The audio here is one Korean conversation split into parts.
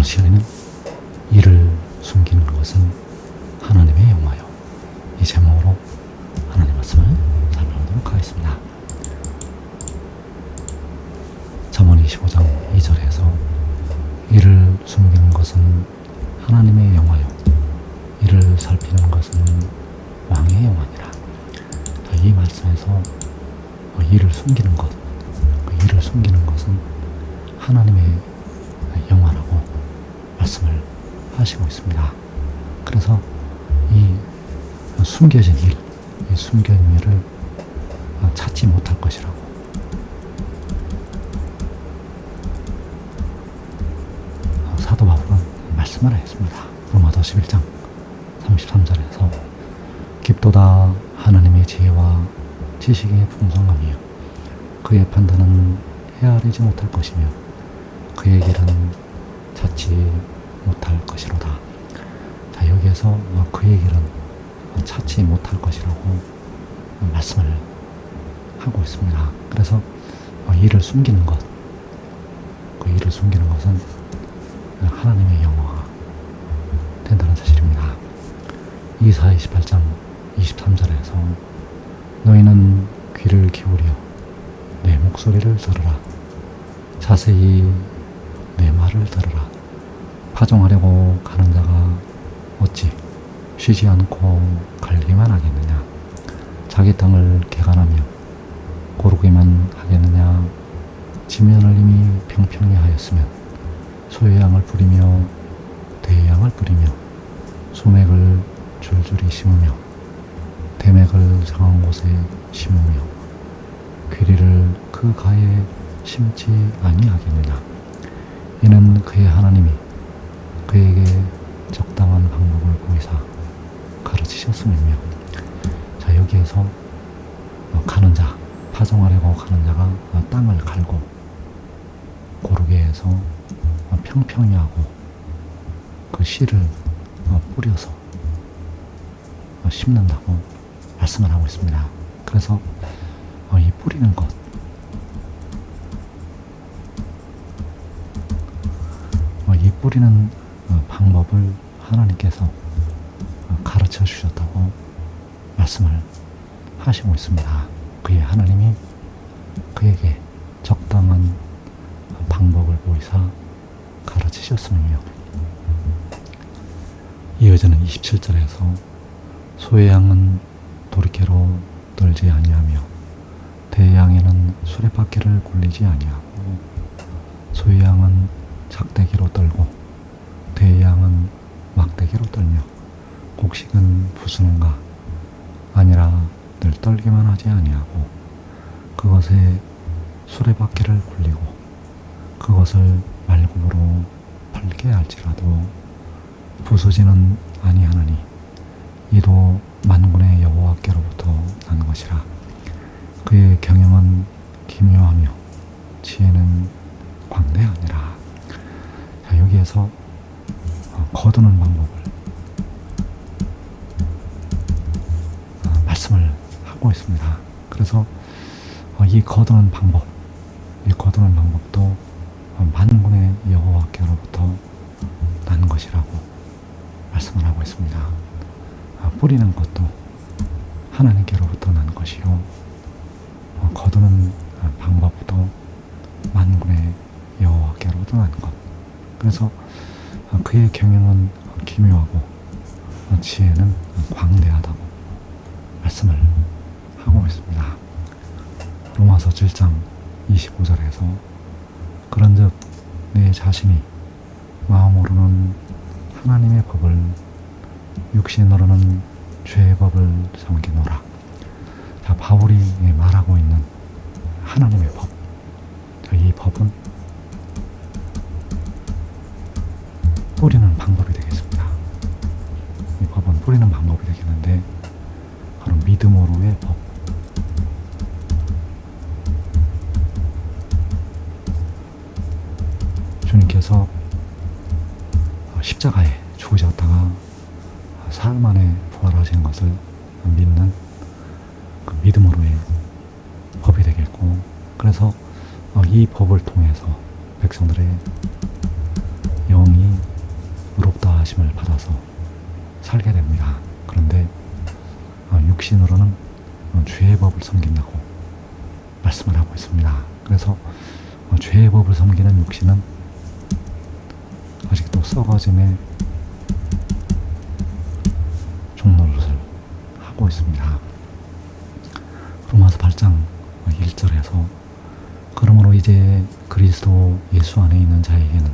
오늘 시간에는 이를 숨기는 것은 하나님의 영화요, 이 제목으로 하나님 말씀을 살펴보도록 하겠습니다. 잠언 25장 2절에서 이를 숨기는 것은 하나님의 영화요, 이를 살피는 것은 왕의 영화니라. 이 말씀에서 이를 숨기는 것, 이를 숨기는 것은 하나님의 영화라고 말씀을 하시고 있습니다. 그래서 이 숨겨진 일, 이 숨겨진 일을 찾지 못할 것이라고 사도 바울은 말씀을 했습니다. 로마서 11장 33절에서 깊도다 하나님의 지혜와 지식의 풍성함이요 그의 판단은 헤아리지 못할 것이며 그의 길은 찾지 못할 것이로다. 자, 여기에서 그의 길은 찾지 못할 것이라고 말씀을 하고 있습니다. 그래서 이를 숨기는 것, 그 이를 숨기는 것은 하나님의 영화가 된다는 사실입니다. 이사야 28장 23절에서 너희는 귀를 기울여 내 목소리를 들으라. 자세히 내 말을 들으라. 파종하려고 가는 자가 어찌 쉬지 않고 갈기만 하겠느냐. 자기 땅을 개간하며 고르기만 하겠느냐. 지면을 이미 평평히 하였으면 소의 양을 뿌리며 대의 양을 뿌리며 소맥을 줄줄이 심으며 대맥을 정한 곳에 심으며 귀리를 그 가에 심지 아니하겠느냐. 이는 그의 하나님이 그에게 적당한 방법을 보이사 가르치셨음이며. 자, 여기에서 가는 자, 파종하려고 가는 자가 땅을 갈고 고르게 해서 평평히 하고 그 씨를 뿌려서 심는다고 말씀을 하고 있습니다. 그래서 이 뿌리는 것, 이 뿌리는 방법을 하나님께서 가르쳐 주셨다고 말씀을 하시고 있습니다. 그의 하나님이 그에게 적당한 방법을 보이사 가르치셨으며. 이어지는 27절에서 소의 양은 도리kä로 떨지 아니하며 대의 양에는 수레바퀴를 굴리지 아니하고 소의 양은 작대기로 떨고 대의 양은 막대기로 떨며 곡식은 부수는가 아니라 늘 떨기만 하지 아니하고 그것에 수레바퀴를 굴리고 그것을 말굽으로 팔게 할지라도 부수지는 아니하나니 이도 만군의 여호와께로부터 난 것이라. 그의 경영은 기묘하며 지혜는 광대하니라. 자, 여기에서 거두는 방법을 말씀을 하고 있습니다. 그래서 이 거두는 방법도 만군의 여호와께로부터 난 것이라고 말씀을 하고 있습니다. 뿌리는 것도 하나님께로부터 난 것이요 거두는 방법도 만군의 여호와께로부터 난 것. 그래서 그의 경영은 기묘하고 지혜는 광대하다고 말씀을 하고 있습니다. 로마서 7장 25절에서 그런즉 내 자신이 마음으로는 하나님의 법을 육신으로는 죄의 법을 섬기노라. 자, 바울이 말하고 있는 하나님의 법, 이 법은 뿌리는 방법이 되겠습니다. 이 법은 뿌리는 방법이 되겠는데 바로 믿음으로의 법, 주님께서 십자가에 죽으셨다가 사흘 만에 부활하신 것을 믿는 그 믿음으로의 법이 되겠고, 그래서 이 법을 통해서 백성들의 영이 인도하심을 받아서 살게 됩니다. 그런데 육신으로는 죄의 법을 섬긴다고 말씀을 하고 있습니다. 그래서 죄의 법을 섬기는 육신은 아직도 썩어짐의 종노릇을 하고 있습니다. 로마서 8장 1절에서 그러므로 이제 그리스도 예수 안에 있는 자에게는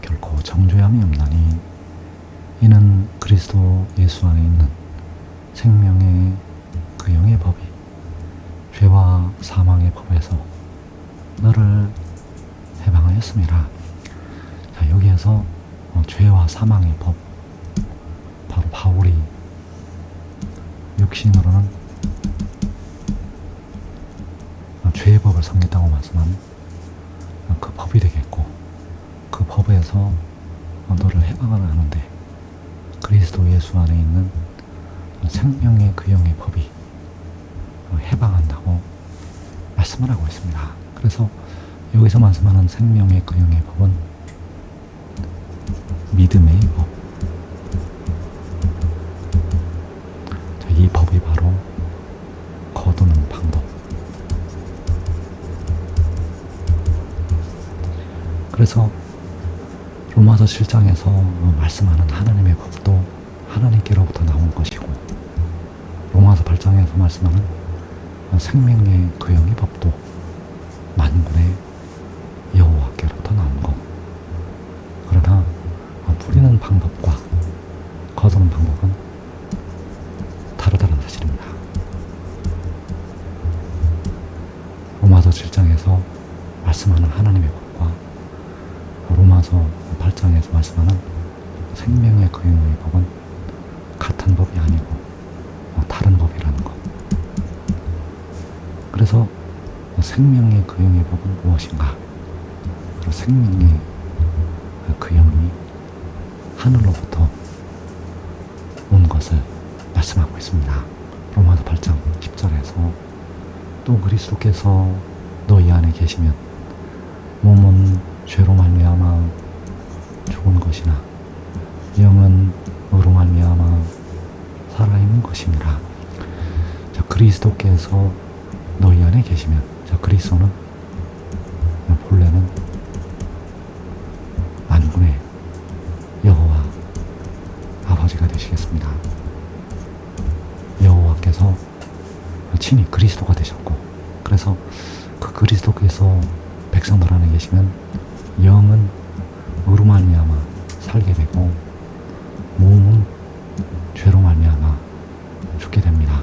결코 정죄함이 없나니 이는 그리스도 예수 안에 있는 생명의 그 영의 법이 죄와 사망의 법에서 너를 해방하였습니다. 자, 여기에서 죄와 사망의 법, 바로 바울이 육신으로는 죄의 법을 섬긴다고 말씀한 그 법이 되겠고, 그 법에서 너를 해방을 하는데 그리스도 예수 안에 있는 생명의 그 영의 법이 해방한다고 말씀을 하고 있습니다. 그래서 여기서 말씀하는 생명의 그 영의 법은 믿음의 법. 자, 이 법이 바로 거두는 방법. 그래서 로마서 7장에서 말씀하는 하나님의 법도 하나님께로부터 나온 것이고, 로마서 8장에서 말씀하는 생명의 그 영의 법도 만군의 여호와께로부터 나온 것. 그러나 부리는 방법과 거두는 방법은 다르다는 사실입니다. 로마서 7장에서 말씀하는 하나님의 법과 로마서 8장에서 말씀하는 생명의 그 영의 법은 같은 법이 아니고 다른 법이라는 것. 그래서 생명의 그 영의 법은 무엇인가? 바로 생명의 그 영이 하늘로부터 온 것을 말씀하고 있습니다. 로마서 8장 10절에서 또 그리스도께서 너희 안에 계시면 몸은 죄로 말미암아 죽은 것이나 영은 의로 말미암아 살아있는 것이니라. 자, 그리스도께서 너희 안에 계시면, 자, 그리스도는 본래는 만군의 여호와 아버지가 되시겠습니다. 여호와께서 친히 그리스도가 되셨고, 그래서 그 그리스도께서 백성들 안에 계시면 영은 의로 말미암아 살게 되고 몸은 죄로 말미암아 죽게 됩니다.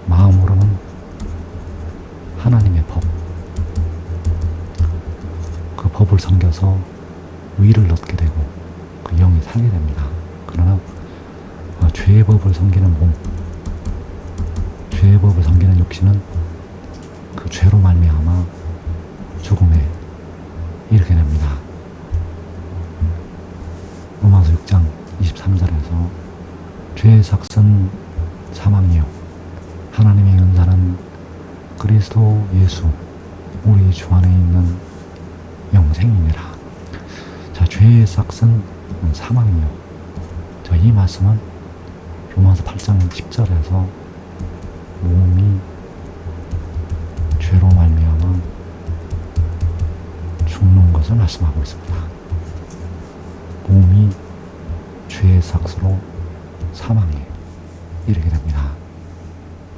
마음으로는 하나님의 법, 그 법을 섬겨서 위를 얻게 되고 그 영이 살게 됩니다. 그러나 죄의 법을 섬기는 몸, 죄의 법을 섬기는 육신은 그 죄로 말미암아 죽음에 이르게 됩니다. 로마서 6장 23절에서 죄의 삭은 사망이요 하나님의 은사는 그리스도 예수 우리 주 안에 있는 영생이니라. 자, 죄의 삭은 사망이요. 자, 이 말씀은 로마서 8장 10절에서 몸이 죄로 말미암아 죽는 것을 말씀하고 있습니다. 몸이 죄의 삭으로 사망에 이르게 됩니다.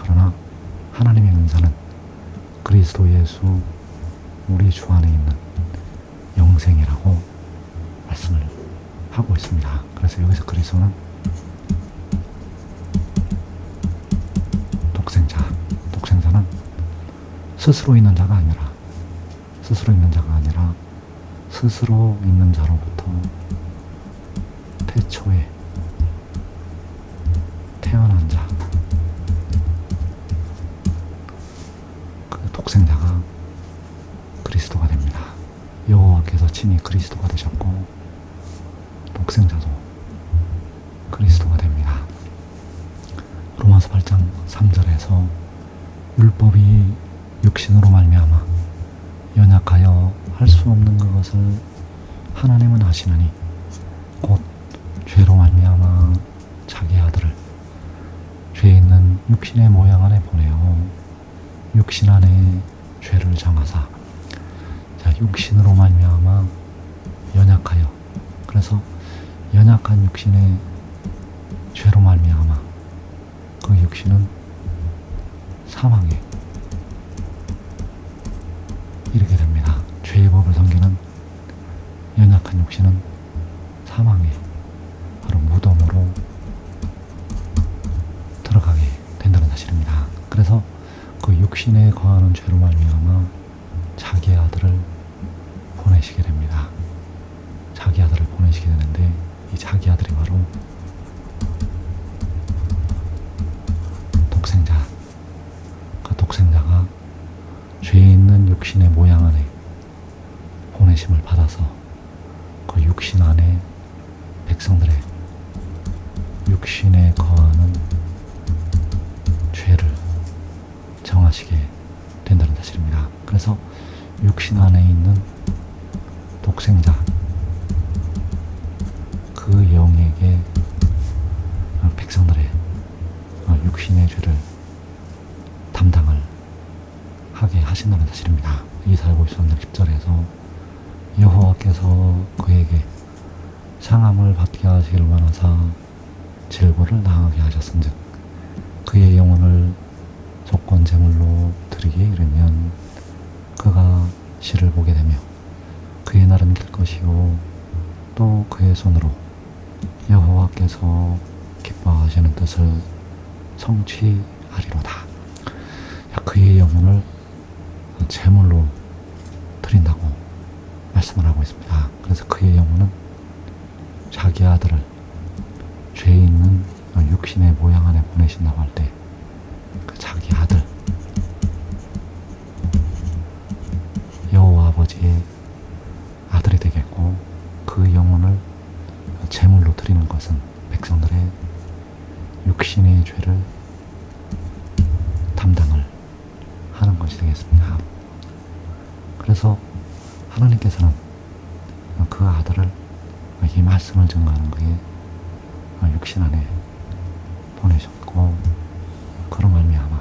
그러나 하나님의 은사는 그리스도 예수 우리 주 안에 있는 영생이라고 말씀을 하고 있습니다. 그래서 여기서 그리스도는 독생자는 스스로 있는 자가 아니라 스스로 있는 자로부터 태초에 태어난 자, 그 독생자가 그리스도가 됩니다. 여호와께서 친히 그리스도가 되셨고 독생자도 그리스도가 됩니다. 로마서 8장 3절에서 율법이 육신으로 말미암아 연약하여 할 수 없는 그것을 하나님은 하시나니 곧 죄로 말미암아 자기 아들을 죄 있는 육신의 모양 안에 보내어 육신 안에 죄를 정하사. 자, 육신으로 말미암아 연약하여, 그래서 연약한 육신의 죄로 말미암아 그 육신은 사망에 이르게 됩니다. 죄의 법을 섬기는 연약한 육신은 사망에, 바로 무덤으로 들어가게 된다는 사실입니다. 그래서 그 육신에 거하는 죄로 말미암아 자기 아들을 보내시게 됩니다. 자기 아들을 보내시게 되는데, 이 자기 아들이 바로 독생자. 그 독생자가 죄 있는 육신의 모양 안에 보내심을 받아서 그 육신 안에 백성들의 육신에 거하는 죄를 정하시게 된다는 사실입니다. 그래서 육신 안에 있는 독생자, 그 영에게 백성들의 육신의 죄를 담당을 하게 하신다는 사실입니다. 이사야 53장 10절에서 여호와께서 그에게 상함을 받게 하시길 원하사 질보를 당하게 하셨은즉 그의 영혼을 속건 제물로 드리기에 이르면 그가 시를 보게 되며 그의 날은 길 것이요 또 그의 손으로 여호와께서 기뻐하시는 뜻을 성취하리로다. 그의 영혼을 제물로 드린다고 말씀을 하고 있습니다. 그래서 그의 영혼은 자기 아들을 죄 있는 육신의 모양 안에 보내신다고 할 때 그 자기 아들, 여호와 아버지의 아들이 되겠고, 그 영혼을 제물로 드리는 것은 백성들의 육신의 죄를 담당을 하는 것이 되겠습니다. 그래서 하나님께서는 그 아들을 이 말씀을 증거하는 그의 육신 안에 보내셨고, 그로 말미암아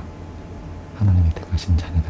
하나님의 택하신 자녀들,